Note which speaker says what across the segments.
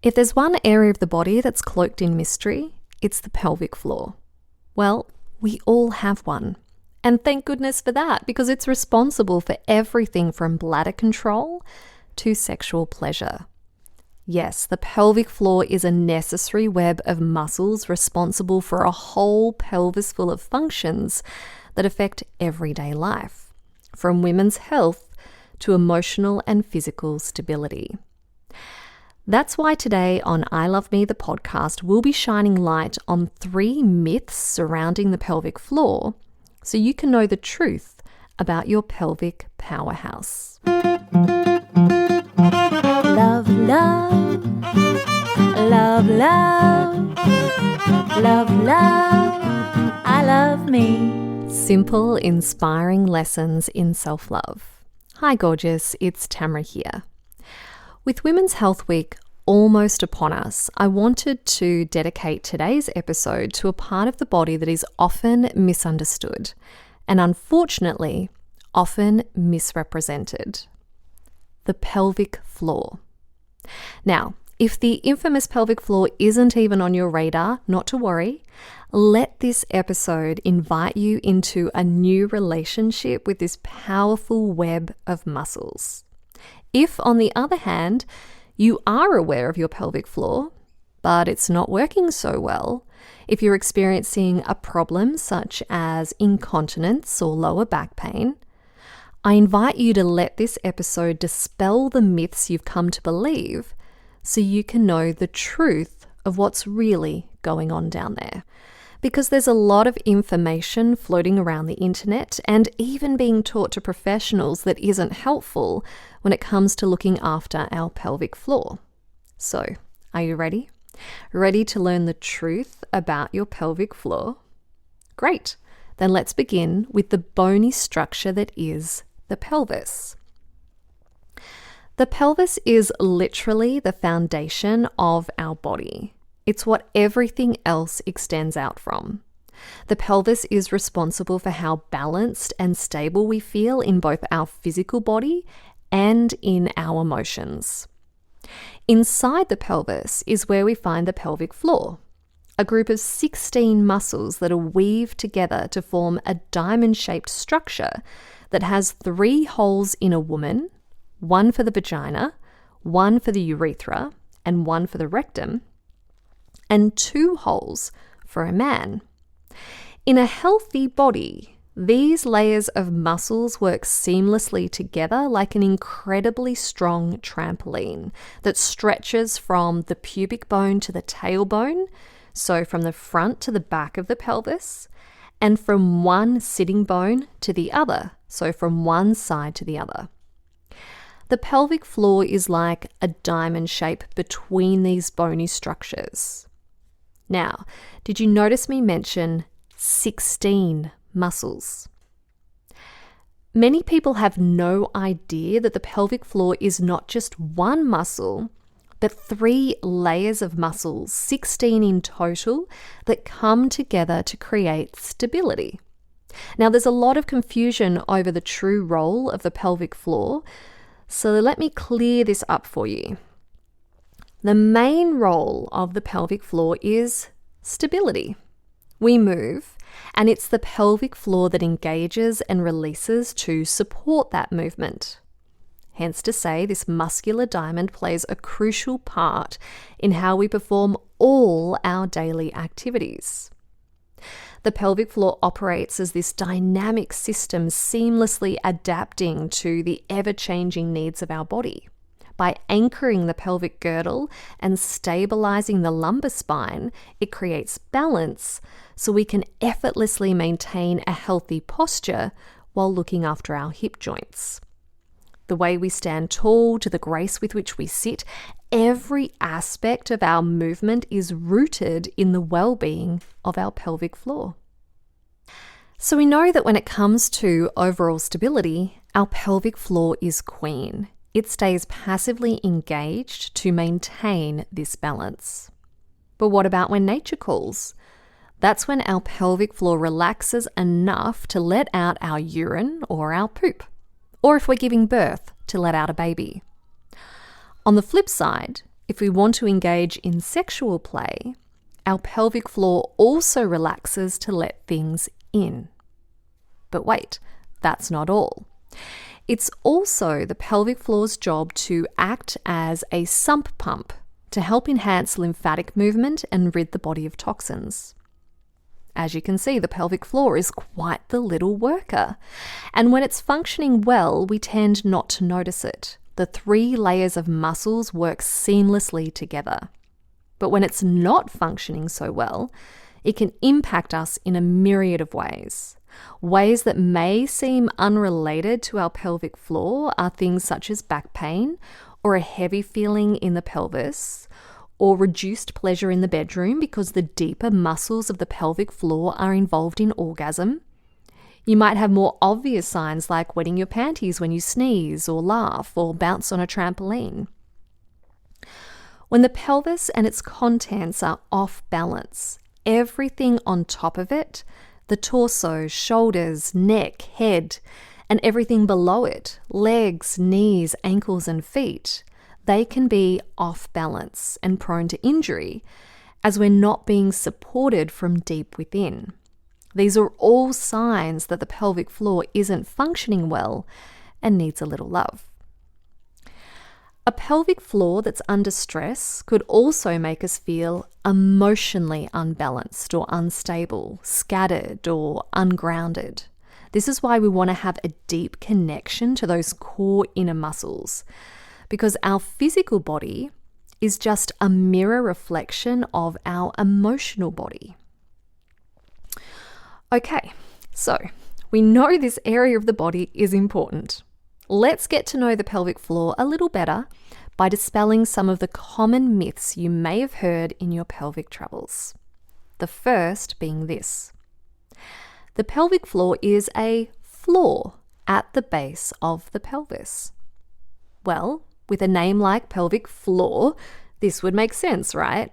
Speaker 1: If there's one area of the body that's cloaked in mystery, it's the pelvic floor. Well, we all have one. And thank goodness for that, because it's responsible for everything from bladder control to sexual pleasure. Yes, the pelvic floor is a necessary web of muscles responsible for a whole pelvis full of functions that affect everyday life, from women's health to emotional and physical stability. That's why today on I Love Me, the podcast, we'll be shining light on 3 myths surrounding the pelvic floor so you can know the truth about your pelvic powerhouse.
Speaker 2: Love, love, love, love, love, love, I love me.
Speaker 1: Simple, inspiring lessons in self-love. Hi gorgeous, it's Tamra here. With Women's Health Week almost upon us, I wanted to dedicate today's episode to a part of the body that is often misunderstood and unfortunately often misrepresented: the pelvic floor. Now, if the infamous pelvic floor isn't even on your radar, not to worry. Let this episode invite you into a new relationship with this powerful web of muscles. If, on the other hand, you are aware of your pelvic floor, but it's not working so well, if you're experiencing a problem such as incontinence or lower back pain, I invite you to let this episode dispel the myths you've come to believe so you can know the truth of what's really going on down there. Because there's a lot of information floating around the internet and even being taught to professionals that isn't helpful when it comes to looking after our pelvic floor. So, are you ready? Ready to learn the truth about your pelvic floor? Great. Then let's begin with the bony structure that is the pelvis. The pelvis is literally the foundation of our body. It's what everything else extends out from. The pelvis is responsible for how balanced and stable we feel in both our physical body and in our emotions. Inside the pelvis is where we find the pelvic floor, a group of 16 muscles that are weaved together to form a diamond-shaped structure that has 3 holes in a woman, 1 for the vagina, 1 for the urethra, and 1 for the rectum, and 2 holes for a man. In a healthy body, these layers of muscles work seamlessly together like an incredibly strong trampoline that stretches from the pubic bone to the tailbone, so from the front to the back of the pelvis, and from one sitting bone to the other, so from one side to the other. The pelvic floor is like a diamond shape between these bony structures. Now, did you notice me mention 16 muscles? Many people have no idea that the pelvic floor is not just one muscle, but 3 layers of muscles, 16 in total, that come together to create stability. Now, there's a lot of confusion over the true role of the pelvic floor, so let me clear this up for you. The main role of the pelvic floor is stability. We move, and it's the pelvic floor that engages and releases to support that movement. Hence to say, this muscular diamond plays a crucial part in how we perform all our daily activities. The pelvic floor operates as this dynamic system seamlessly adapting to the ever-changing needs of our body. By anchoring the pelvic girdle and stabilizing the lumbar spine, it creates balance so we can effortlessly maintain a healthy posture while looking after our hip joints. The way we stand tall to the grace with which we sit, every aspect of our movement is rooted in the well-being of our pelvic floor. So we know that when it comes to overall stability, our pelvic floor is queen. It stays passively engaged to maintain this balance. But what about when nature calls? That's when our pelvic floor relaxes enough to let out our urine or our poop, or if we're giving birth, to let out a baby. On the flip side, If we want to engage in sexual play, our pelvic floor also relaxes to let things in. But wait, that's not all. It's also the pelvic floor's job to act as a sump pump to help enhance lymphatic movement and rid the body of toxins. As you can see, the pelvic floor is quite the little worker. And when it's functioning well, we tend not to notice it. The 3 layers of muscles work seamlessly together. But when it's not functioning so well, it can impact us in a myriad of ways. Ways that may seem unrelated to our pelvic floor are things such as back pain, or a heavy feeling in the pelvis, or reduced pleasure in the bedroom because the deeper muscles of the pelvic floor are involved in orgasm. You might have more obvious signs like wetting your panties when you sneeze or laugh or bounce on a trampoline. When the pelvis and its contents are off balance, everything on top of it, the torso, shoulders, neck, head, and everything below it, legs, knees, ankles, and feet, they can be off balance and prone to injury as we're not being supported from deep within. These are all signs that the pelvic floor isn't functioning well and needs a little love. A pelvic floor that's under stress could also make us feel emotionally unbalanced or unstable, scattered or ungrounded. This is why we want to have a deep connection to those core inner muscles, because our physical body is just a mirror reflection of our emotional body. Okay, so we know this area of the body is important. Let's get to know the pelvic floor a little better by dispelling some of the common myths you may have heard in your pelvic travels. The first being this: the pelvic floor is a floor at the base of the pelvis. Well, with a name like pelvic floor, this would make sense, right?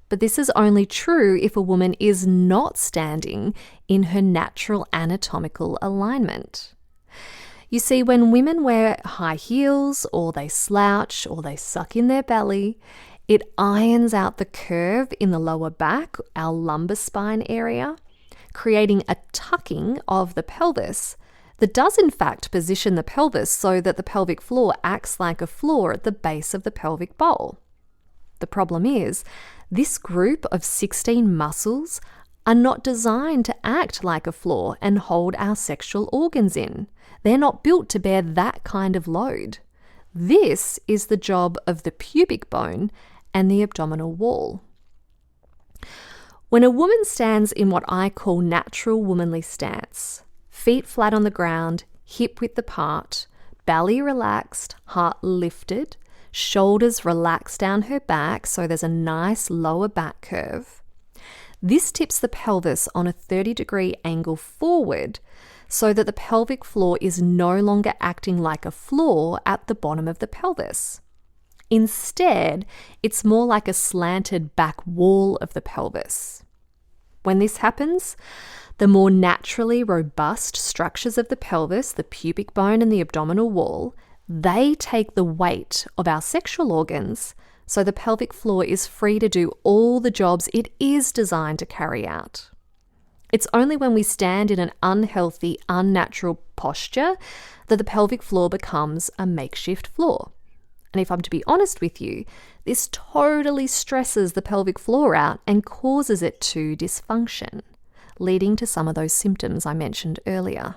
Speaker 1: But this is only true if a woman is not standing in her natural anatomical alignment. You see, when women wear high heels, or they slouch, or they suck in their belly, it irons out the curve in the lower back, our lumbar spine area, creating a tucking of the pelvis that does in fact position the pelvis so that the pelvic floor acts like a floor at the base of the pelvic bowl. The problem is, this group of 16 muscles are not designed to act like a floor and hold our sexual organs in. They're not built to bear that kind of load. This is the job of the pubic bone and the abdominal wall. When a woman stands in what I call natural womanly stance, feet flat on the ground, hip width apart, belly relaxed, heart lifted, shoulders relaxed down her back so there's a nice lower back curve, this tips the pelvis on a 30-degree angle forward so that the pelvic floor is no longer acting like a floor at the bottom of the pelvis. Instead, it's more like a slanted back wall of the pelvis. When this happens, the more naturally robust structures of the pelvis, the pubic bone and the abdominal wall, they take the weight of our sexual organs, so the pelvic floor is free to do all the jobs it is designed to carry out. It's only when we stand in an unhealthy, unnatural posture that the pelvic floor becomes a makeshift floor. And if I'm to be honest with you, this totally stresses the pelvic floor out and causes it to dysfunction, leading to some of those symptoms I mentioned earlier.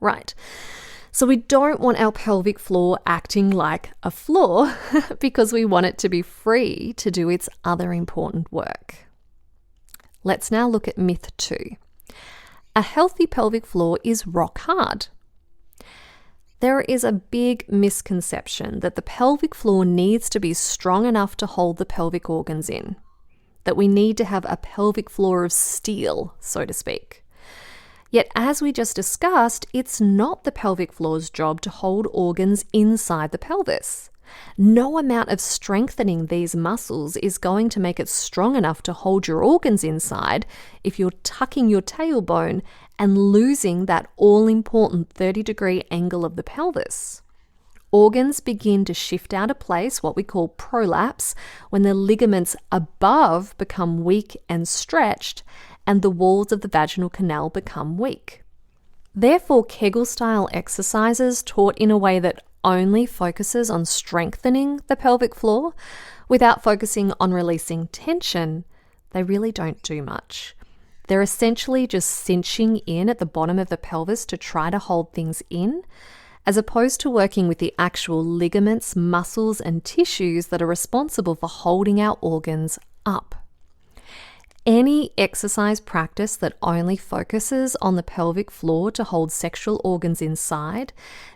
Speaker 1: Right. So we don't want our pelvic floor acting like a floor because we want it to be free to do its other important work. Let's now look at myth 2. A healthy pelvic floor is rock hard. There is a big misconception that the pelvic floor needs to be strong enough to hold the pelvic organs in, that we need to have a pelvic floor of steel, so to speak. Yet, as we just discussed, it's not the pelvic floor's job to hold organs inside the pelvis. No amount of strengthening these muscles is going to make it strong enough to hold your organs inside if you're tucking your tailbone and losing that all-important 30-degree angle of the pelvis. Organs begin to shift out of place, what we call prolapse, when the ligaments above become weak and stretched and the walls of the vaginal canal become weak. Therefore, Kegel-style exercises taught in a way that only focuses on strengthening the pelvic floor without focusing on releasing tension, they really don't do much. They're essentially just cinching in at the bottom of the pelvis to try to hold things in, as opposed to working with the actual ligaments, muscles, and tissues that are responsible for holding our organs up. Any exercise practice that only focuses on the pelvic floor to hold sexual organs inside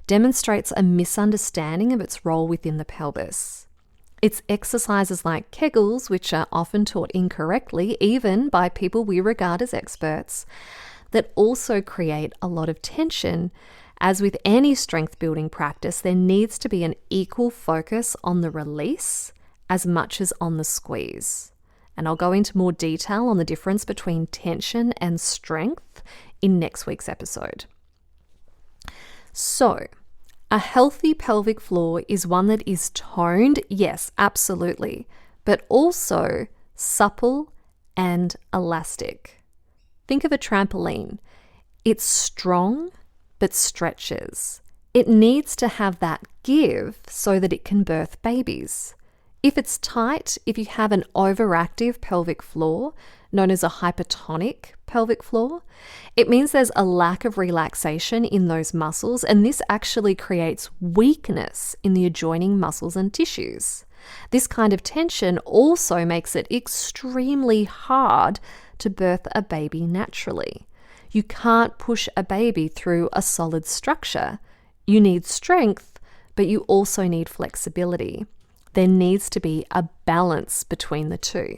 Speaker 1: demonstrates a misunderstanding of its role within the pelvis. It's exercises like Kegels, which are often taught incorrectly, even by people we regard as experts, that also create a lot of tension. As with any strength building practice, there needs to be an equal focus on the release as much as on the squeeze. And I'll go into more detail on the difference between tension and strength in next week's episode. So, a healthy pelvic floor is one that is toned, yes, absolutely, but also supple and elastic. Think of a trampoline. It's strong, but stretches. It needs to have that give so that it can birth babies. If it's tight, if you have an overactive pelvic floor, known as a hypertonic pelvic floor, it means there's a lack of relaxation in those muscles, and this actually creates weakness in the adjoining muscles and tissues. This kind of tension also makes it extremely hard to birth a baby naturally. You can't push a baby through a solid structure. You need strength, but you also need flexibility. There needs to be a balance between the two.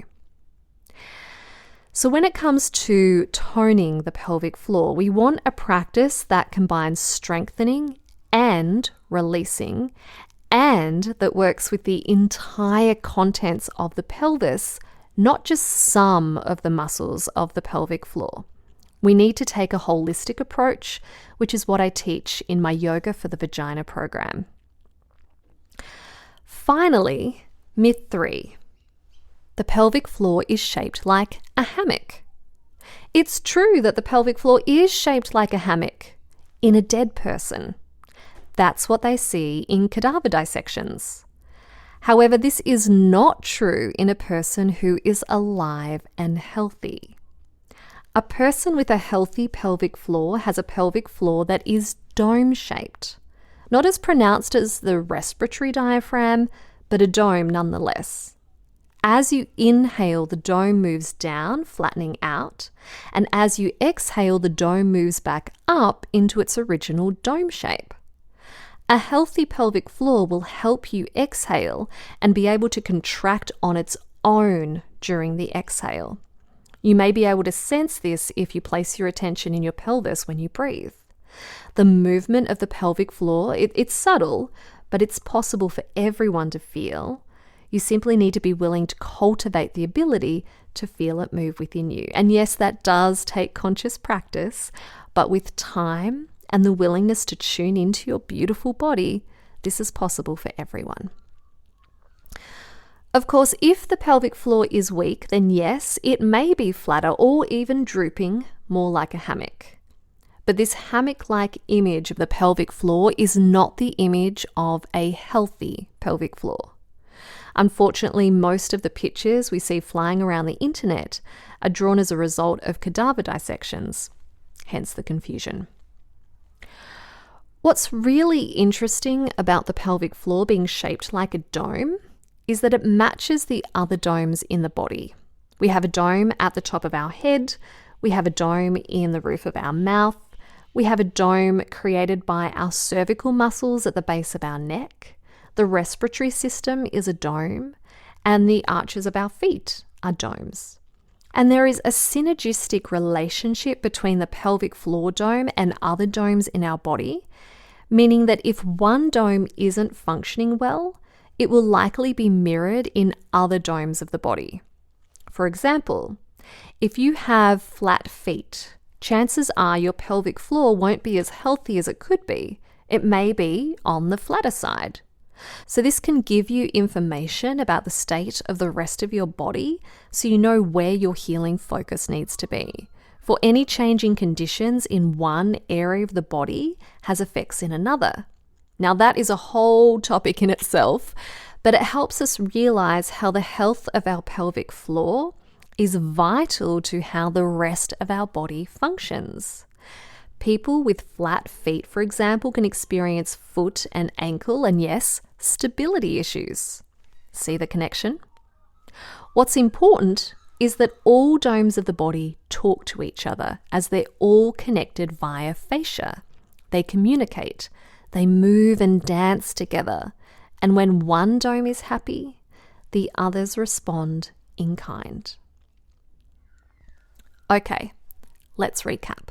Speaker 1: So when it comes to toning the pelvic floor, we want a practice that combines strengthening and releasing, and that works with the entire contents of the pelvis, not just some of the muscles of the pelvic floor. We need to take a holistic approach, which is what I teach in my Yoga for the Vagina program. Finally, myth 3. The pelvic floor is shaped like a hammock. It's true that the pelvic floor is shaped like a hammock in a dead person. That's what they see in cadaver dissections. However, this is not true in a person who is alive and healthy. A person with a healthy pelvic floor has a pelvic floor that is dome-shaped. Not as pronounced as the respiratory diaphragm, but a dome nonetheless. As you inhale, the dome moves down, flattening out, and as you exhale, the dome moves back up into its original dome shape. A healthy pelvic floor will help you exhale and be able to contract on its own during the exhale. You may be able to sense this if you place your attention in your pelvis when you breathe. The movement of the pelvic floor, it's subtle, but it's possible for everyone to feel. You simply need to be willing to cultivate the ability to feel it move within you. And yes, that does take conscious practice, but with time and the willingness to tune into your beautiful body, this is possible for everyone. Of course, if the pelvic floor is weak, then yes, it may be flatter or even drooping, more like a hammock. But this hammock-like image of the pelvic floor is not the image of a healthy pelvic floor. Unfortunately, most of the pictures we see flying around the internet are drawn as a result of cadaver dissections, hence the confusion. What's really interesting about the pelvic floor being shaped like a dome is that it matches the other domes in the body. We have a dome at the top of our head, we have a dome in the roof of our mouth, we have a dome created by our cervical muscles at the base of our neck, the respiratory system is a dome, and the arches of our feet are domes. And there is a synergistic relationship between the pelvic floor dome and other domes in our body, meaning that if one dome isn't functioning well, it will likely be mirrored in other domes of the body. For example, if you have flat feet, chances are your pelvic floor won't be as healthy as it could be, It may be on the flatter side. So this can give you information about the state of the rest of your body so you know where your healing focus needs to be. For any changing conditions in one area of the body has effects in another. Now that is a whole topic in itself, but it helps us realize how the health of our pelvic floor is vital to how the rest of our body functions. People with flat feet, for example, can experience foot and ankle and, yes, stability issues. See the connection? What's important is that all domes of the body talk to each other as they're all connected via fascia. They communicate, they move and dance together, and when one dome is happy, the others respond in kind. Okay, let's recap.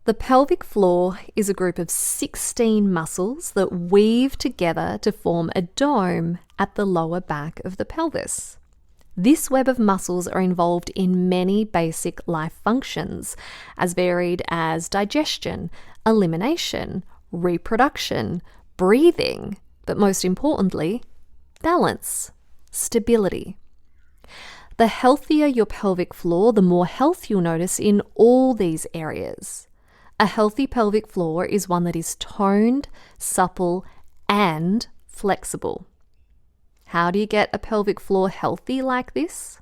Speaker 1: The pelvic floor is a group of 16 muscles that weave together to form a dome at the lower back of the pelvis. This web of muscles are involved in many basic life functions, as varied as digestion, elimination, reproduction, breathing, but most importantly, balance, stability. The healthier your pelvic floor, the more health you'll notice in all these areas. A healthy pelvic floor is one that is toned, supple, and flexible. How do you get a pelvic floor healthy like this?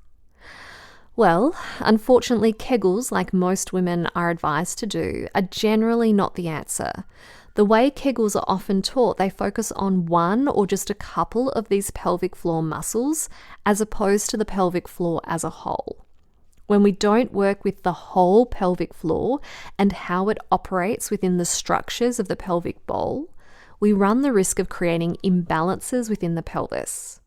Speaker 1: Well, unfortunately, Kegels, like most women are advised to do, are generally not the answer. The way Kegels are often taught, they focus on one or just a couple of these pelvic floor muscles as opposed to the pelvic floor as a whole. When we don't work with the whole pelvic floor and how it operates within the structures of the pelvic bowl, we run the risk of creating imbalances within the pelvis.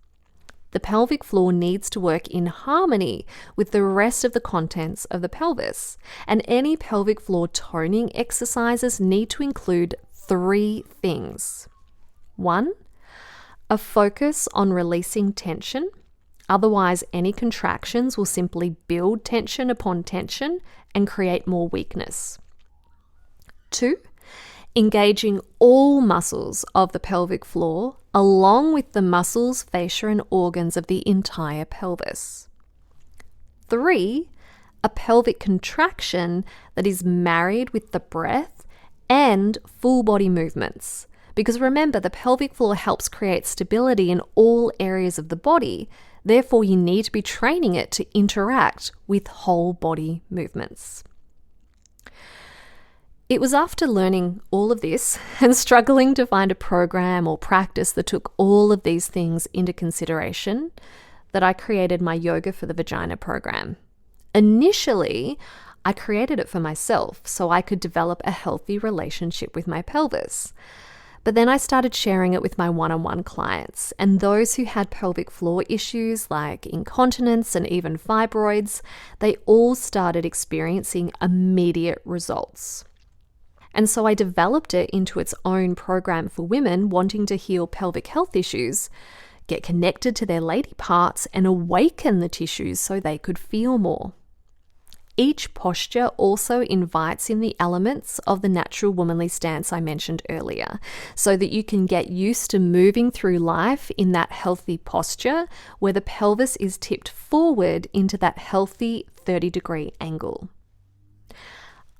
Speaker 1: The pelvic floor needs to work in harmony with the rest of the contents of the pelvis, and any pelvic floor toning exercises need to include 3 things. 1, a focus on releasing tension. Otherwise, any contractions will simply build tension upon tension and create more weakness. 2, engaging all muscles of the pelvic floor along with the muscles, fascia, and organs of the entire pelvis. 3, a pelvic contraction that is married with the breath and full body movements. Because remember, the pelvic floor helps create stability in all areas of the body. Therefore, you need to be training it to interact with whole body movements. It was after learning all of this and struggling to find a program or practice that took all of these things into consideration that I created my Yoga for the Vagina program. Initially, I created it for myself so I could develop a healthy relationship with my pelvis. But then I started sharing it with my one-on-one clients, and those who had pelvic floor issues like incontinence and even fibroids, they all started experiencing immediate results. And so I developed it into its own program for women wanting to heal pelvic health issues, get connected to their lady parts, and awaken the tissues so they could feel more. Each posture also invites in the elements of the natural womanly stance I mentioned earlier, so that you can get used to moving through life in that healthy posture where the pelvis is tipped forward into that healthy 30-degree angle.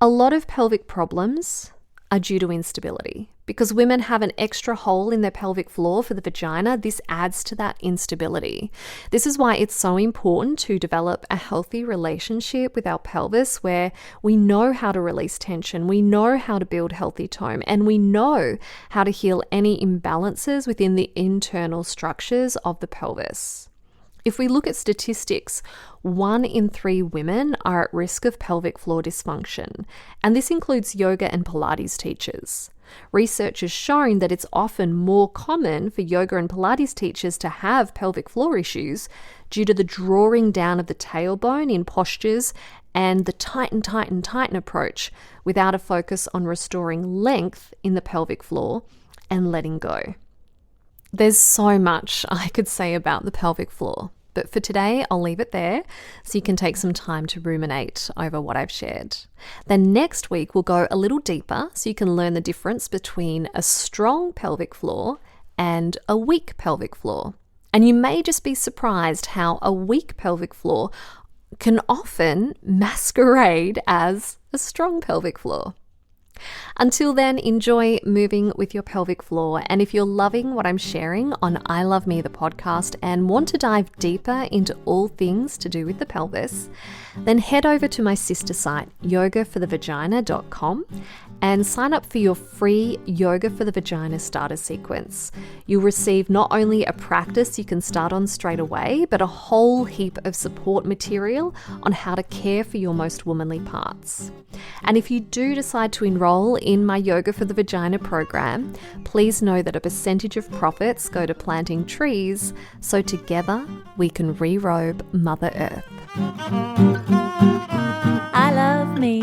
Speaker 1: A lot of pelvic problems are due to instability. Because women have an extra hole in their pelvic floor for the vagina, this adds to that instability. This is why it's so important to develop a healthy relationship with our pelvis where we know how to release tension, we know how to build healthy tone, and we know how to heal any imbalances within the internal structures of the pelvis. If we look at statistics, 1 in 3 women are at risk of pelvic floor dysfunction, and this includes yoga and Pilates teachers. Research has shown that it's often more common for yoga and Pilates teachers to have pelvic floor issues due to the drawing down of the tailbone in postures and the tighten approach without a focus on restoring length in the pelvic floor and letting go. There's so much I could say about the pelvic floor, But for today, I'll leave it there so you can take some time to ruminate over what I've shared. Then next week, we'll go a little deeper so you can learn the difference between a strong pelvic floor and a weak pelvic floor. And you may just be surprised how a weak pelvic floor can often masquerade as a strong pelvic floor. Until then, enjoy moving with your pelvic floor. And if you're loving what I'm sharing on I Love Me, the podcast, and want to dive deeper into all things to do with the pelvis, then head over to my sister site, yogaforthevagina.com, and sign up for your free Yoga for the Vagina starter sequence. You'll receive not only a practice you can start on straight away, but a whole heap of support material on how to care for your most womanly parts. And if you do decide to enroll in my Yoga for the Vagina program, please know that a percentage of profits go to planting trees, so together we can re-robe Mother Earth.
Speaker 2: I love me.